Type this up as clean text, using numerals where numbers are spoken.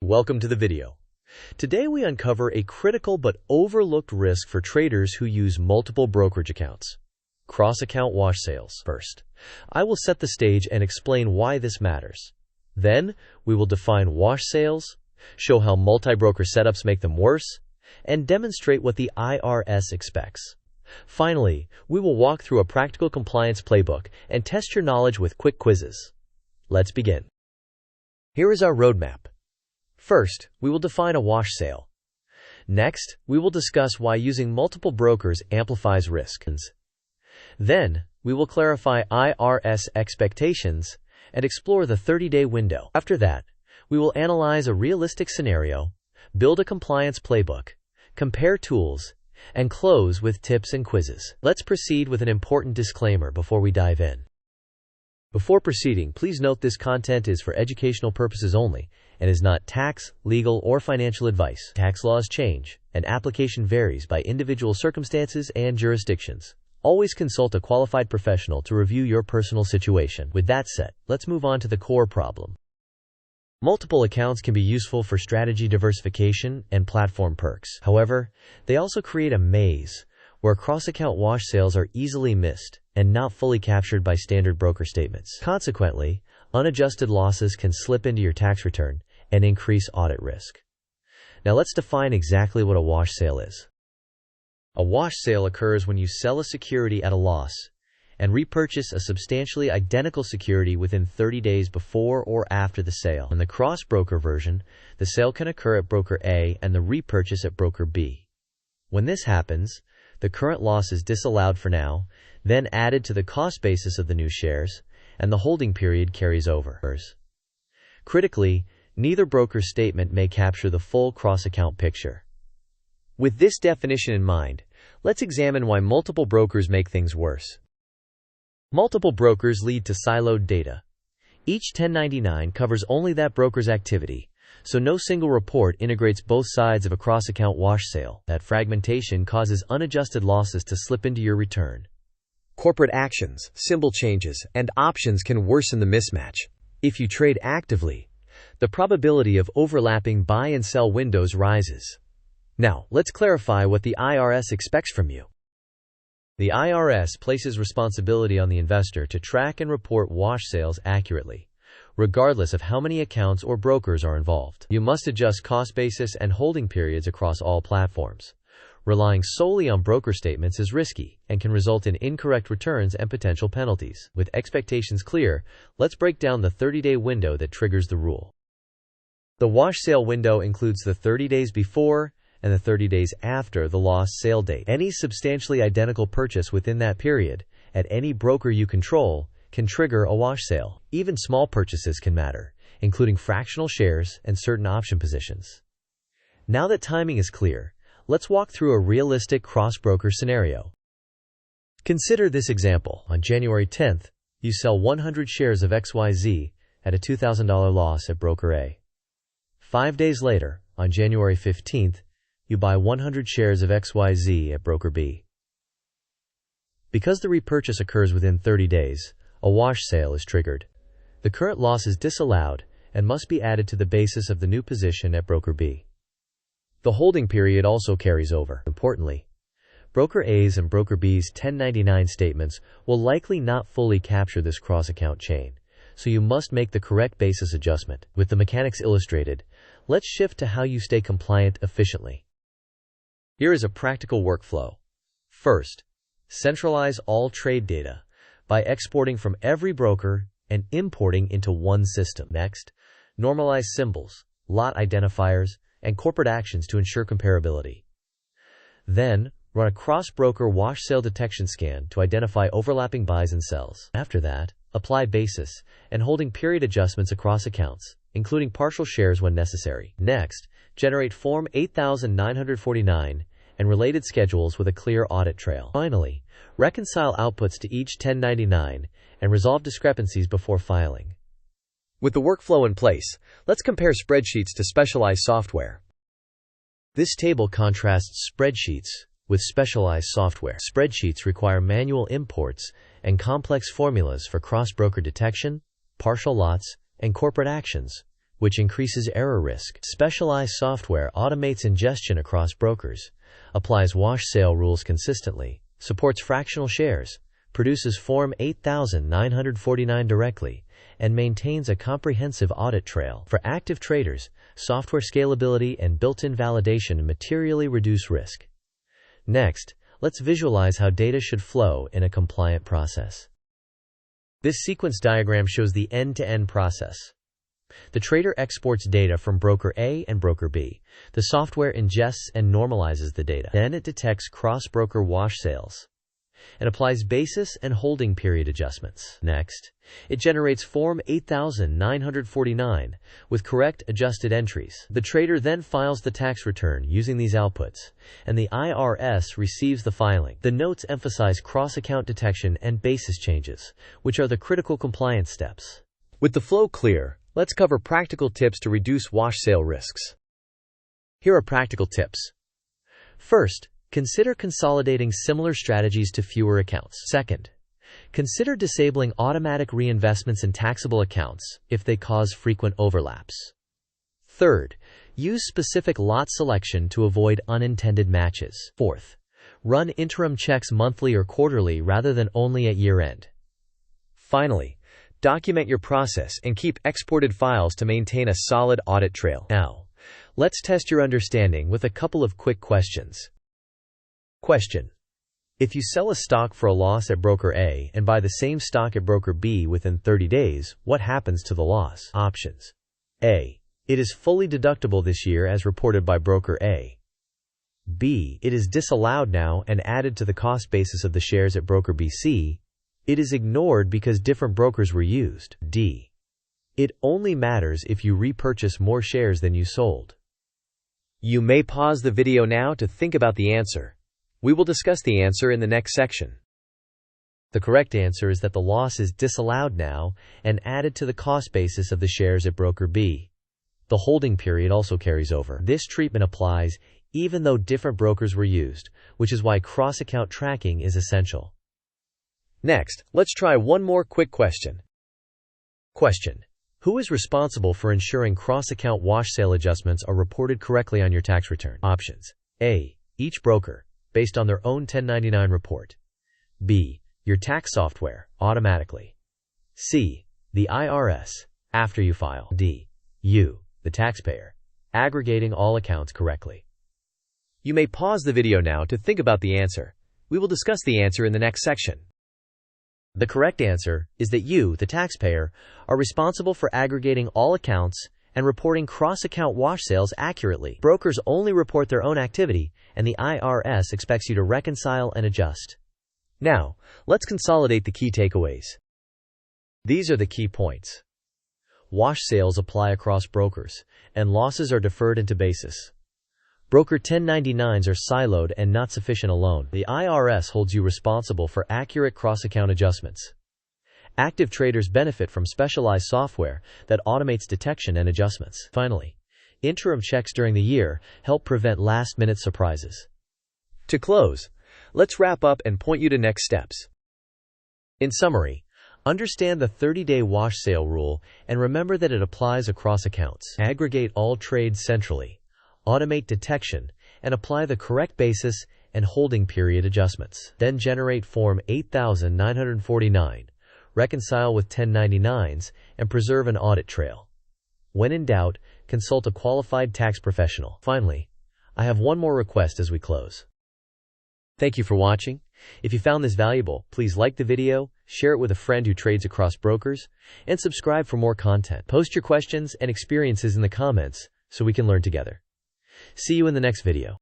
Welcome to the video. Today we uncover a critical but overlooked risk for traders who use multiple brokerage accounts. Cross-account wash sales. First, I will set the stage and explain why this matters. Then, we will define wash sales, show how multi-broker setups make them worse, and demonstrate what the IRS expects. Finally, we will walk through a practical compliance playbook and test your knowledge with quick quizzes. Let's begin. Here is our roadmap. First, we will define a wash sale. Next, we will discuss why using multiple brokers amplifies risk. Then, we will clarify IRS expectations and explore the 30-day window. After that, we will analyze a realistic scenario, build a compliance playbook, compare tools, and close with tips and quizzes. Let's proceed with an important disclaimer before we dive in. Before proceeding, please note this content is for educational purposes only and is not tax, legal, or financial advice. Tax laws change, and application varies by individual circumstances and jurisdictions. Always consult a qualified professional to review your personal situation. With that said, let's move on to the core problem. Multiple accounts can be useful for strategy diversification and platform perks. However, they also create a maze where cross-account wash sales are easily missed and not fully captured by standard broker statements. Consequently, unadjusted losses can slip into your tax return and increase audit risk. Now let's define exactly what a wash sale is. A wash sale occurs when you sell a security at a loss and repurchase a substantially identical security within 30 days before or after the sale. In the cross-broker version, the sale can occur at broker A and the repurchase at broker B. When this happens, the current loss is disallowed for now, then added to the cost basis of the new shares, and the holding period carries over. Critically, neither broker's statement may capture the full cross-account picture. With this definition in mind, let's examine why multiple brokers make things worse. Multiple brokers lead to siloed data. Each 1099 covers only that broker's activity, so no single report integrates both sides of a cross-account wash sale. That fragmentation causes unadjusted losses to slip into your return. Corporate actions, symbol changes, and options can worsen the mismatch. If you trade actively, the probability of overlapping buy and sell windows rises. Now, let's clarify what the IRS expects from you. The IRS places responsibility on the investor to track and report wash sales accurately, regardless of how many accounts or brokers are involved. You must adjust cost basis and holding periods across all platforms. Relying solely on broker statements is risky and can result in incorrect returns and potential penalties. With expectations clear, let's break down the 30-day window that triggers the rule. The wash sale window includes the 30 days before and the 30 days after the lost sale date. Any substantially identical purchase within that period, at any broker you control, can trigger a wash sale. Even small purchases can matter, including fractional shares and certain option positions. Now that timing is clear, let's walk through a realistic cross-broker scenario. Consider this example. On January 10th, you sell 100 shares of XYZ at a $2,000 loss at broker A. 5 days later, on January 15th, you buy 100 shares of XYZ at broker B. Because the repurchase occurs within 30 days, a wash sale is triggered. The current loss is disallowed and must be added to the basis of the new position at broker B. The holding period also carries over. Importantly, broker A's and broker B's 1099 statements will likely not fully capture this cross-account chain, so you must make the correct basis adjustment. With the mechanics illustrated, let's shift to how you stay compliant efficiently. Here is a practical workflow. First, centralize all trade data by exporting from every broker and importing into one system. Next, normalize symbols, lot identifiers, and corporate actions to ensure comparability. Then, run a cross-broker wash sale detection scan to identify overlapping buys and sells. After that, apply basis and holding period adjustments across accounts, including partial shares when necessary. Next, generate Form 8949 and related schedules with a clear audit trail. Finally, reconcile outputs to each 1099 and resolve discrepancies before filing. With the workflow in place, let's compare spreadsheets to specialized software. This table contrasts spreadsheets with specialized software. Spreadsheets require manual imports and complex formulas for cross-broker detection, partial lots, and corporate actions, which increases error risk. Specialized software automates ingestion across brokers, applies wash sale rules consistently, supports fractional shares, produces Form 8949 directly, and maintains a comprehensive audit trail. For active traders, software scalability and built-in validation materially reduce risk. Next, let's visualize how data should flow in a compliant process. This sequence diagram shows the end-to-end process. The trader exports data from broker A and broker B. The software ingests and normalizes the data. Then it detects cross-broker wash sales and applies basis and holding period adjustments. Next, it generates Form 8949 with correct adjusted entries. The trader then files the tax return using these outputs, and the IRS receives the filing. The notes emphasize cross-account detection and basis changes, which are the critical compliance steps. With the flow clear, let's cover practical tips to reduce wash sale risks. Here are practical tips. First, consider consolidating similar strategies to fewer accounts. Second, consider disabling automatic reinvestments in taxable accounts if they cause frequent overlaps. Third, use specific lot selection to avoid unintended matches. Fourth, run interim checks monthly or quarterly rather than only at year-end. Finally, document your process and keep exported files to maintain a solid audit trail. Now, let's test your understanding with a couple of quick questions. Question: if you sell a stock for a loss at broker A and buy the same stock at broker B within 30 days, what happens to the loss? Options: A. It is fully deductible this year as reported by broker A. B. It is disallowed now and added to the cost basis of the shares at broker B. C. It is ignored because different brokers were used. D. It only matters if you repurchase more shares than you sold. You may pause the video now to think about the answer. We will discuss the answer in the next section. The correct answer is that the loss is disallowed now and added to the cost basis of the shares at broker B. The holding period also carries over. This treatment applies even though different brokers were used, which is why cross-account tracking is essential. Next, let's try one more quick question. Question: who is responsible for ensuring cross-account wash sale adjustments are reported correctly on your tax return? Options: A. Each broker, based on their own 1099 report. B. Your tax software, automatically. C. The IRS, after you file. D. You, the taxpayer, aggregating all accounts correctly. You may pause the video now to think about the answer. We will discuss the answer in the next section. The correct answer is that you, the taxpayer, are responsible for aggregating all accounts and reporting cross-account wash sales accurately. Brokers only report their own activity, and the IRS expects you to reconcile and adjust. Now, let's consolidate the key takeaways. These are the key points. Wash sales apply across brokers, and losses are deferred into basis. Broker 1099s are siloed and not sufficient alone. The IRS holds you responsible for accurate cross-account adjustments. Active traders benefit from specialized software that automates detection and adjustments. Finally, interim checks during the year help prevent last-minute surprises. To close, let's wrap up and point you to next steps. In summary, understand the 30-day wash sale rule and remember that it applies across accounts. Aggregate all trades centrally, automate detection, and apply the correct basis and holding period adjustments. Then generate Form 8949. Reconcile with 1099s, and preserve an audit trail. When in doubt, consult a qualified tax professional. Finally, I have one more request as we close. Thank you for watching. If you found this valuable, please like the video, share it with a friend who trades across brokers, and subscribe for more content. Post your questions and experiences in the comments so we can learn together. See you in the next video.